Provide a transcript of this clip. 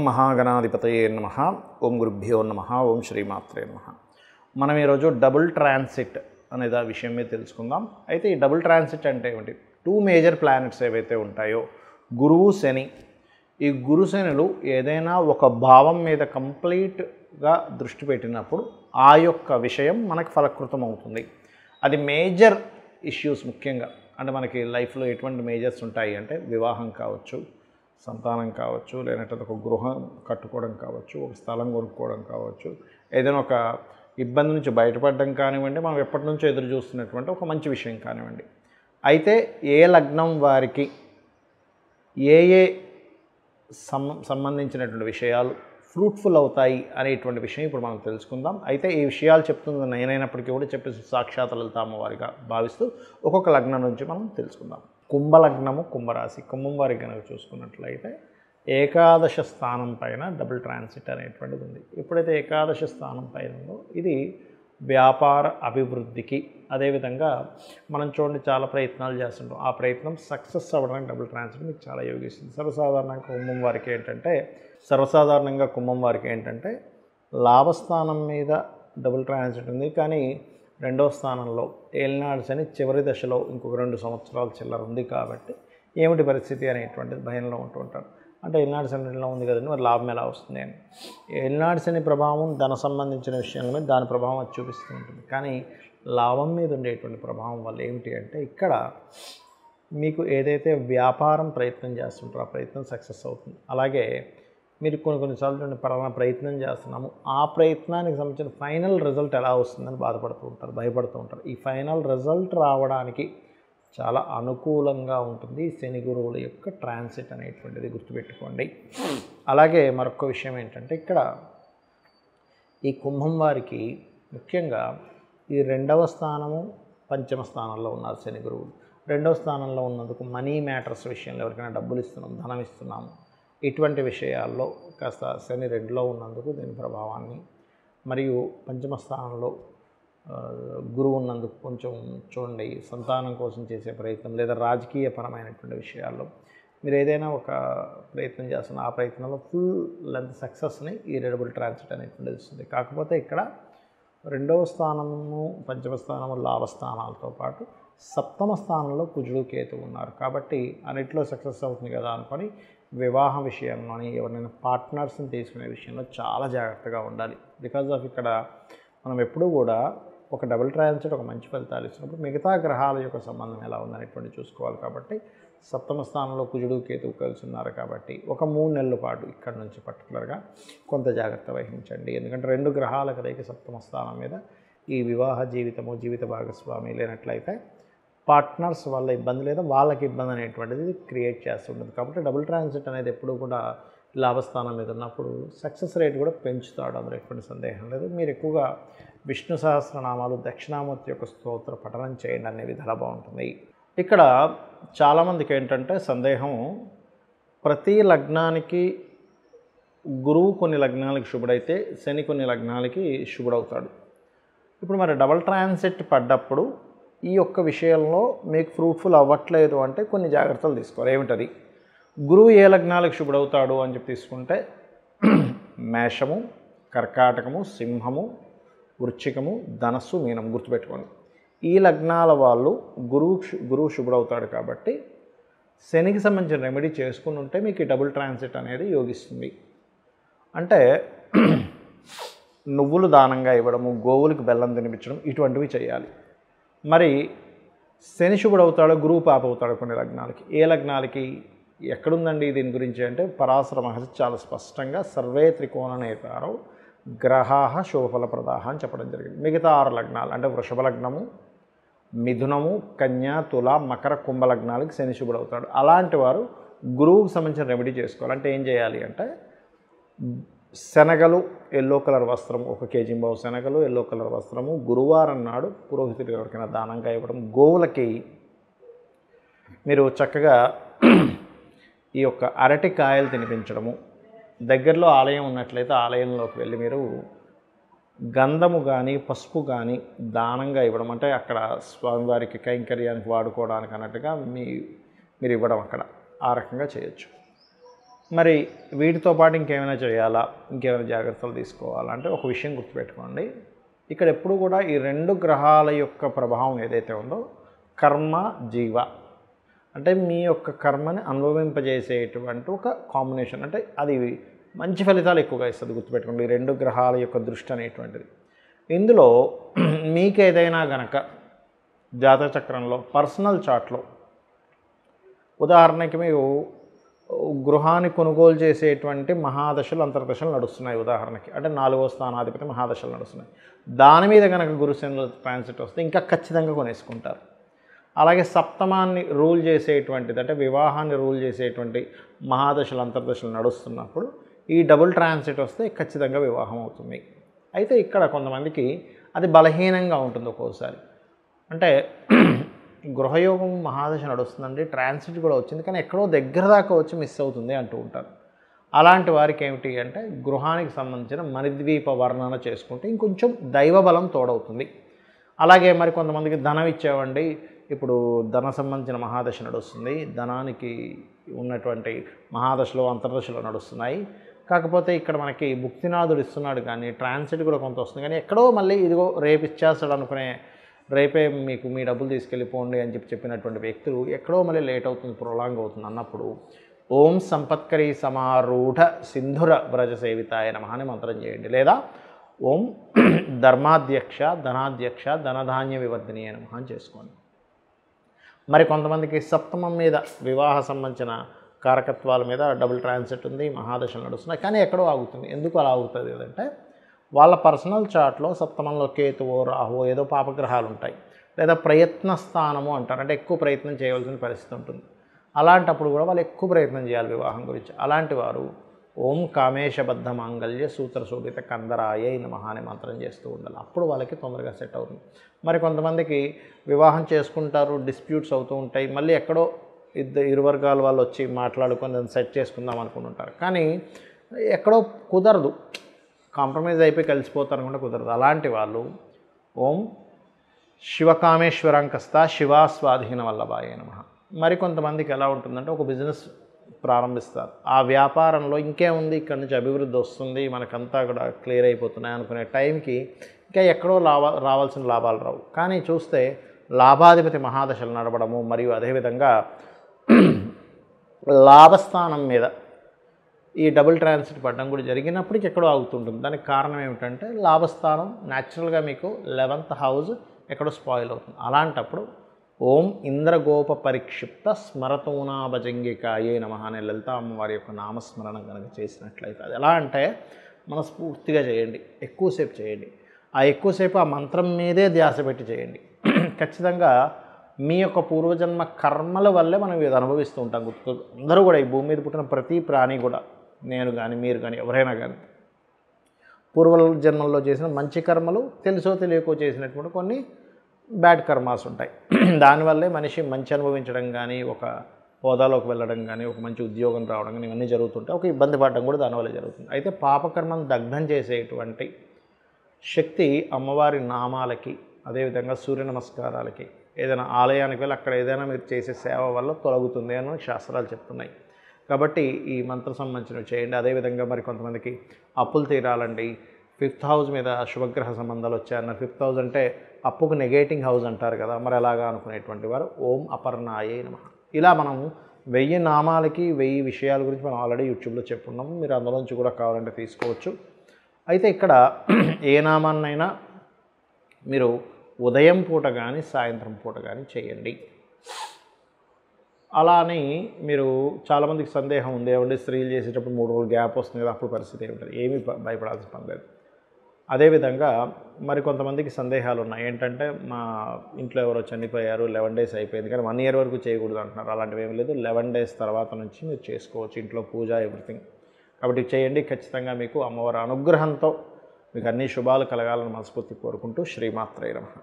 మహాగణాధిపతయే నమః. ఓం గురుభ్యో నమః. ఓం శ్రీమాత్రే నమః. మనం ఈరోజు డబుల్ ట్రాన్సిట్ అనేది ఆ విషయం మీద తెలుసుకుందాం. అయితే ఈ డబుల్ ట్రాన్సిట్ అంటే ఏమిటి? టూ మేజర్ ప్లానెట్స్ ఏవైతే ఉంటాయో గురువు శని, ఈ గురు శనులు ఏదైనా ఒక భావం మీద కంప్లీట్గా దృష్టి పెట్టినప్పుడు ఆ యొక్క విషయం మనకు ఫలకృతం అవుతుంది. అది మేజర్ ఇష్యూస్ ముఖ్యంగా అంటే మనకి లైఫ్లో ఎటువంటి మేజర్స్ ఉంటాయి అంటే వివాహం కావచ్చు, సంతానం కావచ్చు, లేదంటే ఒక గృహం కట్టుకోవడం కావచ్చు, ఒక స్థలం కొనుక్కోవడం కావచ్చు, ఏదైనా ఒక ఇబ్బంది నుంచి బయటపడడం కానివ్వండి, మనం ఎప్పటి నుంచో ఎదురు చూస్తున్నటువంటి ఒక మంచి విషయం కానివ్వండి. అయితే ఏ లగ్నం వారికి ఏ ఏ సంబంధించినటువంటి విషయాలు ఫ్రూట్ఫుల్ అవుతాయి అనేటువంటి విషయం ఇప్పుడు మనం తెలుసుకుందాం. అయితే ఈ విషయాలు చెప్తుంది నేనైనప్పటికీ కూడా చెప్పేసి సాక్షాత్ లలిత అమ్మవారిగా భావిస్తూ ఒక్కొక్క లగ్నం నుంచి మనం తెలుసుకుందాం. కుంభలగ్నము, కుంభరాశి. కుంభం వారికి కనుక చూసుకున్నట్లయితే ఏకాదశ స్థానం పైన డబుల్ ట్రాన్సిట్ అనేటువంటిది ఉంది. ఎప్పుడైతే ఏకాదశ స్థానం పైన ఉందో ఇది వ్యాపార అభివృద్ధికి, అదేవిధంగా మనం చూడండి చాలా ప్రయత్నాలు చేస్తుంటాం, ఆ ప్రయత్నం సక్సెస్ అవ్వడానికి డబుల్ ట్రాన్సిట్ మీకు చాలా యోగిస్తుంది. సర్వసాధారణంగా కుంభం వారికి ఏంటంటే లాభస్థానం మీద డబుల్ ట్రాన్సిట్ ఉంది, కానీ రెండవ స్థానంలో ఏలినాడు శని చివరి దశలో ఇంకొక 2 సంవత్సరాలు చిల్లర ఉంది. కాబట్టి ఏమిటి పరిస్థితి అనేటువంటిది భయంలో ఉంటూ ఉంటారు. అంటే ఏలినాడు శనిలో ఉంది కదండి, మరి లాభం ఎలా వస్తుంది అని. ఏలినాడు శని ప్రభావం ధన సంబంధించిన విషయాల మీద దాని ప్రభావం అది చూపిస్తూ ఉంటుంది. కానీ లాభం మీద ఉండేటువంటి ప్రభావం వల్ల ఏమిటి అంటే ఇక్కడ మీకు ఏదైతే వ్యాపారం ప్రయత్నం చేస్తుంటారో ఆ ప్రయత్నం సక్సెస్ అవుతుంది. అలాగే మీరు కొన్నిసార్లు పలానా ప్రయత్నం చేస్తున్నాము, ఆ ప్రయత్నానికి సంబంధించిన ఫైనల్ రిజల్ట్ ఎలా వస్తుందని బాధపడుతూ ఉంటారు, భయపడుతూ ఉంటారు. ఈ ఫైనల్ రిజల్ట్ రావడానికి చాలా అనుకూలంగా ఉంటుంది శని గురువుల యొక్క ట్రాన్సిట్ అనేటువంటిది, గుర్తుపెట్టుకోండి. అలాగే మరొక విషయం ఏంటంటే ఇక్కడ ఈ కుంభం వారికి ముఖ్యంగా ఈ 2వ స్థానము, 5వ స్థానంలో ఉన్నారు శని గురువులు. 2వ స్థానంలో ఉన్నందుకు మనీ మ్యాటర్స్ విషయంలో ఎవరికైనా డబ్బులు ఇస్తున్నాం, ధనం ఇస్తున్నాము, ఇటువంటి విషయాల్లో కాస్త శని 2లో ఉన్నందుకు దీని ప్రభావాన్ని, మరియు 5వ స్థానంలో గురువు ఉన్నందుకు కొంచెం చూడండి, సంతానం కోసం చేసే ప్రయత్నం లేదా రాజకీయపరమైనటువంటి విషయాల్లో మీరు ఏదైనా ఒక ప్రయత్నం చేస్తున్న ఆ ప్రయత్నంలో ఫుల్ లెంత్ సక్సెస్ని ఈ డబుల్ ట్రాన్సిట్ అనేటువంటిది ఇస్తుంది. కాకపోతే ఇక్కడ 2వ స్థానము, 5వ స్థానము లాభస్థానాలతో పాటు 7వ స్థానంలో కుజుడు కేతు ఉన్నారు. కాబట్టి అన్నిట్లో సక్సెస్ అవుతుంది కదా అనుకొని వివాహ విషయంలోని ఎవరైనా పార్ట్నర్స్ని తీసుకునే విషయంలో చాలా జాగ్రత్తగా ఉండాలి. బికాజ్ ఆఫ్ ఇక్కడ మనం ఎప్పుడూ కూడా ఒక డబుల్ ట్రాన్సిట్ ఒక మంచి ఫలితాలు ఇచ్చినప్పుడు మిగతా గ్రహాల యొక్క సంబంధం ఎలా ఉందనేటువంటి చూసుకోవాలి. కాబట్టి 7వ స్థానంలో కుజుడు కేతువు కలిసి ఉన్నారు కాబట్టి ఒక 3 నెలల పాటు ఇక్కడ నుంచి పర్టికులర్గా కొంత జాగ్రత్త వహించండి. ఎందుకంటే 2 గ్రహాల కలయిక 7వ స్థానం మీద ఈ వివాహ జీవితము, జీవిత భాగస్వామి లేనట్లయితే పార్ట్నర్స్ వల్ల ఇబ్బంది లేదా వాళ్ళకి ఇబ్బంది అనేటువంటిది క్రియేట్ చేస్తుంటుంది. కాబట్టి డబుల్ ట్రాన్సిట్ అనేది ఎప్పుడూ కూడా లాభస్థానం మీద ఉన్నప్పుడు సక్సెస్ రేట్ కూడా పెంచుతాడు, అందులో ఎటువంటి సందేహం లేదు. మీరు ఎక్కువగా విష్ణు సహస్రనామాలు, దక్షిణామూర్తి యొక్క స్తోత్ర పఠనం చేయండి అనే విధాలు బాగుంటుంది. ఇక్కడ చాలామందికి ఏంటంటే సందేహం, ప్రతి లగ్నానికి గురువు కొన్ని లగ్నాలకి శుభుడైతే శని కొన్ని లగ్నాలకి శుభుడవుతాడు. ఇప్పుడు మరి డబుల్ ట్రాన్సిట్ పడ్డప్పుడు ఈ యొక్క విషయంలో మీకు ఫ్రూట్ఫుల్ అవ్వట్లేదు అంటే కొన్ని జాగ్రత్తలు తీసుకోవాలి. ఏమిటది? గురువు ఏ లగ్నాలకు శుభుడవుతాడు అని చెప్పి తీసుకుంటే మేషము, కర్కాటకము, సింహము, వృశ్చికము, ధనస్సు, మీనం, గుర్తుపెట్టుకోండి. ఈ లగ్నాల వాళ్ళు గురువు శుభుడవుతాడు. కాబట్టి శనికి సంబంధించిన రెమెడీ చేసుకుని ఉంటే మీకు ఈ డబుల్ ట్రాన్సిట్ అనేది యోగిస్తుంది. అంటే నువ్వులు దానంగా ఇవ్వడము, గోవులకు బెల్లం తినిపించడం, ఇటువంటివి చేయాలి. మరి శని శుభుడవుతాడో గురువు పాప అవుతాడు కొన్ని లగ్నాలకి. ఏ లగ్నాలకి ఎక్కడుందండి దీని గురించి అంటే పరాశర మహర్షి చాలా స్పష్టంగా సర్వే త్రికోణ నేతారో గ్రహాః శుభఫలప్రదాః అని చెప్పడం జరిగింది. మిగతా 6 లగ్నాలు అంటే వృషభ లగ్నము, మిథునము, కన్యా, తుల, మకర, కుంభ లగ్నాలకి శని శుభుడవుతాడు. అలాంటి వారు గురువుకు సంబంధించిన రెమెడీ చేసుకోవాలి. అంటే ఏం చేయాలి అంటే శనగలు, ఎల్లో కలర్ వస్త్రము, 1 కేజీ శనగలు, ఎల్లో కలర్ వస్త్రము గురువారం నాడు పురోహితుడు ఎవరికైనా దానంగా ఇవ్వడం, గోవులకి మీరు చక్కగా ఈ యొక్క అరటికాయలు తినిపించడము, దగ్గరలో ఆలయం ఉన్నట్లయితే ఆలయంలోకి వెళ్ళి మీరు గంధము కానీ పసుపు కానీ దానంగా ఇవ్వడం, అంటే అక్కడ స్వామివారికి కైంకర్యానికి వాడుకోవడానికి అన్నట్టుగా మీరు ఇవ్వడం అక్కడ ఆ రకంగా చేయొచ్చు. మరి వీటితో పాటు ఇంకేమైనా చేయాలా, ఇంకేమైనా జాగ్రత్తలు తీసుకోవాలా అంటే ఒక విషయం గుర్తుపెట్టుకోండి. ఇక్కడ ఎప్పుడు కూడా ఈ 2 గ్రహాల యొక్క ప్రభావం ఏదైతే ఉందో కర్మ, జీవ అంటే మీ యొక్క కర్మని అనుభవింపజేసేటువంటి ఒక కాంబినేషన్. అంటే అది మంచి ఫలితాలు ఎక్కువగా ఇస్తుంది. గుర్తుపెట్టుకోండి, ఈ 2 గ్రహాల యొక్క దృష్టి అనేటువంటిది. ఇందులో మీకేదైనా గనక జాతక చక్రంలో పర్సనల్ చార్ట్లో ఉదాహరణకి మీరు గృహాన్ని కొనుగోలు చేసేటువంటి మహాదశలు అంతర్దశలు నడుస్తున్నాయి ఉదాహరణకి, అంటే 4వ స్థానాధిపతి మహాదశలు నడుస్తున్నాయి. దాని మీద కనుక గురుశనుల ట్రాన్సిట్ వస్తే ఇంకా ఖచ్చితంగా కొనేసుకుంటారు. అలాగే సప్తమాన్ని రూల్ చేసేటువంటిది అంటే వివాహాన్ని రూల్ చేసేటువంటి మహాదశలు అంతర్దశలు నడుస్తున్నప్పుడు ఈ డబుల్ ట్రాన్సిట్ వస్తే ఖచ్చితంగా వివాహం అవుతుంది. అయితే ఇక్కడ కొంతమందికి అది బలహీనంగా ఉంటుంది ఒక్కోసారి. అంటే గృహయోగం మహాదశ నడుస్తుందండి, ట్రాన్సిట్ కూడా వచ్చింది, కానీ ఎక్కడో దగ్గర దాకా వచ్చి మిస్ అవుతుంది అంటూ ఉంటారు. అలాంటి వారికి ఏమిటి అంటే గృహానికి సంబంధించిన మణిద్వీప వర్ణన చేసుకుంటే ఇంకొంచెం దైవబలం తోడవుతుంది. అలాగే మరి కొంతమందికి ధనం ఇచ్చేవండి, ఇప్పుడు ధన సంబంధించిన మహాదశ నడుస్తుంది, ధనానికి ఉన్నటువంటి మహాదశలో అంతర్దశలో నడుస్తున్నాయి. కాకపోతే ఇక్కడ మనకి భుక్తినాథుడు ఇస్తున్నాడు కానీ ట్రాన్సిట్ కూడా కొంత వస్తుంది, కానీ ఎక్కడో మళ్ళీ ఇదిగో రేపు ఇచ్చేస్తాడు అనుకునే, రేపే మీకు మీ డబ్బులు తీసుకెళ్ళిపోండి అని చెప్పినటువంటి వ్యక్తులు ఎక్కడో మళ్ళీ లేట్ అవుతుంది, ప్రొలాంగ్ అవుతుంది అన్నప్పుడు ఓం సంపత్కరీ సమారూఢ సింధుర వ్రజ సేవితాయ నమః అని మంత్రం చేయండి. లేదా ఓం ధర్మాధ్యక్ష ధనాధ్యక్ష ధనధాన్య వివర్ధిని అని నమః అని చేసుకోండి. మరి కొంతమందికి సప్తమం మీద వివాహ సంబంధించిన కారకత్వాల మీద డబుల్ ట్రాన్సిట్ ఉంది, మహాదశలు నడుస్తున్నాయి, కానీ ఎక్కడో ఆగుతుంది. ఎందుకు అలా ఆగుతుంది అంటే వాళ్ళ పర్సనల్ చార్ట్లో సప్తమంలో కేతువో రాహువో ఏదో పాపగ్రహాలు ఉంటాయి, లేదా ప్రయత్న స్థానము అంటారు, అంటే ఎక్కువ ప్రయత్నం చేయవలసిన పరిస్థితి ఉంటుంది. అలాంటప్పుడు కూడా వాళ్ళు ఎక్కువ ప్రయత్నం చేయాలి వివాహం గురించి. అలాంటి వారు ఓం కామేశబద్ధ మాంగళ్య సూత్ర శోభిత కందరాయ నమః అనే మంత్రం చేస్తూ ఉండాలి. అప్పుడు వాళ్ళకి తొందరగా సెట్ అవుతుంది. మరి కొంతమందికి వివాహం చేసుకుంటారు, డిస్ప్యూట్స్ అవుతూ ఉంటాయి, మళ్ళీ ఎక్కడో ఇరు వర్గాల వాళ్ళు వచ్చి మాట్లాడుకొని దాన్ని సెట్ చేసుకుందాం అనుకుంటుంటారు, కానీ ఎక్కడో కుదరదు, కాంప్రమైజ్ అయిపోయి కలిసిపోతారు అనుకుంటే కుదరదు. అలాంటి వాళ్ళు ఓం శివకామేశ్వరాంకస్త శివాస్వాధీన వల్లభాయ నమః. మరి కొంతమందికి ఎలా ఉంటుందంటే ఒక బిజినెస్ ప్రారంభిస్తారు, ఆ వ్యాపారంలో ఇంకేముంది ఇక్కడ నుంచి అభివృద్ధి వస్తుంది, మనకంతా కూడా క్లియర్ అయిపోతున్నాయి అనుకునే టైంకి ఇంకా ఎక్కడో రావాల్సిన లాభాలు రావు. కానీ చూస్తే లాభాధిపతి మహాదశలు నడవడము మరియు అదేవిధంగా లాభస్థానం మీద ఈ డబుల్ ట్రాన్సిట్ పడడం కూడా జరిగినప్పటికీ ఎక్కడో ఆగుతుంటుంది. దానికి కారణం ఏమిటంటే లాభస్థానం న్యాచురల్గా మీకు 11th హౌస్ ఎక్కడో స్పాయిల్ అవుతుంది. అలాంటప్పుడు ఓం ఇంద్రగోప పరిక్షిప్త స్మరతూనాభజంగికాయే నమః అనే లలిత అమ్మవారి యొక్క నామస్మరణ కనుక చేసినట్లయితే అది ఎలా అంటే మనస్ఫూర్తిగా చేయండి, ఎక్కువసేపు చేయండి. ఆ ఎక్కువసేపు ఆ మంత్రం మీదే ధ్యాస పెట్టి చేయండి. ఖచ్చితంగా మీ యొక్క పూర్వజన్మ కర్మల వల్లే మనం ఇది అనుభవిస్తూ ఉంటాం. అందరూ కూడా ఈ భూమి మీద పుట్టిన ప్రతి ప్రాణి కూడా, నేను కానీ మీరు కానీ ఎవరైనా కానీ పూర్వ జన్మల్లో చేసిన మంచి కర్మలు తెలుసో తెలియకో చేసినటువంటి కొన్ని బ్యాడ్ కర్మాస్ ఉంటాయి. దానివల్లే మనిషి మంచి అనుభవించడం కానీ, ఒక హోదాలోకి వెళ్ళడం కానీ, ఒక మంచి ఉద్యోగం రావడం కానీ ఇవన్నీ జరుగుతుంటాయి. ఒక ఇబ్బంది పడడం కూడా దానివల్ల జరుగుతుంది. అయితే పాపకర్మను దగ్ధం చేసేటువంటి శక్తి అమ్మవారి నామాలకి, అదేవిధంగా సూర్య నమస్కారాలకి, ఏదైనా ఆలయానికి వెళ్ళి అక్కడ ఏదైనా మీరు చేసే సేవ వల్ల తొలగుతుంది అని శాస్త్రాలు చెప్తున్నాయి. కాబట్టి ఈ మంత్రం సంబంధించినవి చేయండి. అదేవిధంగా మరి కొంతమందికి అప్పులు తీరాలండి, 5th హౌస్ మీద శుభగ్రహ సంబంధాలు వచ్చాయన్నారు. 5th హౌస్ అంటే అప్పుకు నెగేటింగ్ హౌస్ అంటారు కదా, మరి అలాగా అనుకునేటువంటి వారు ఓం అపర్ణాయే నమః. ఇలా మనం 1000 నామాలకి 1000 విషయాల గురించి మనం ఆల్రెడీ యూట్యూబ్లో చెప్పుకున్నాము, మీరు అందులోంచి కూడా కావాలంటే తీసుకోవచ్చు. అయితే ఇక్కడ ఏ నామాన్నైనా మీరు ఉదయం పూట కానీ సాయంత్రం పూట కానీ చేయండి. అలా అని మీరు చాలామందికి సందేహం ఉంది, ఏమంటే స్త్రీలు చేసేటప్పుడు 3 రోజులు గ్యాప్ వస్తుంది కదా, అప్పుడు పరిస్థితి ఏమిటంది? ఏమీ భయపడాల్సిన పని లేదు. అదేవిధంగా మరి కొంతమందికి సందేహాలు ఉన్నాయి, ఏంటంటే మా ఇంట్లో ఎవరో చనిపోయారు, 11 days అయిపోయింది కానీ 1 year వరకు చేయకూడదు అంటున్నారు. అలాంటివి ఏమీ లేదు, 11 days తర్వాత నుంచి మీరు చేసుకోవచ్చు, ఇంట్లో పూజ ఎవ్రీథింగ్. కాబట్టి చేయండి. ఖచ్చితంగా మీకు అమ్మవారి అనుగ్రహంతో మీకు అన్ని శుభాలు కలగాలని మనస్ఫూర్తి కోరుకుంటూ శ్రీమాత్రే నమః.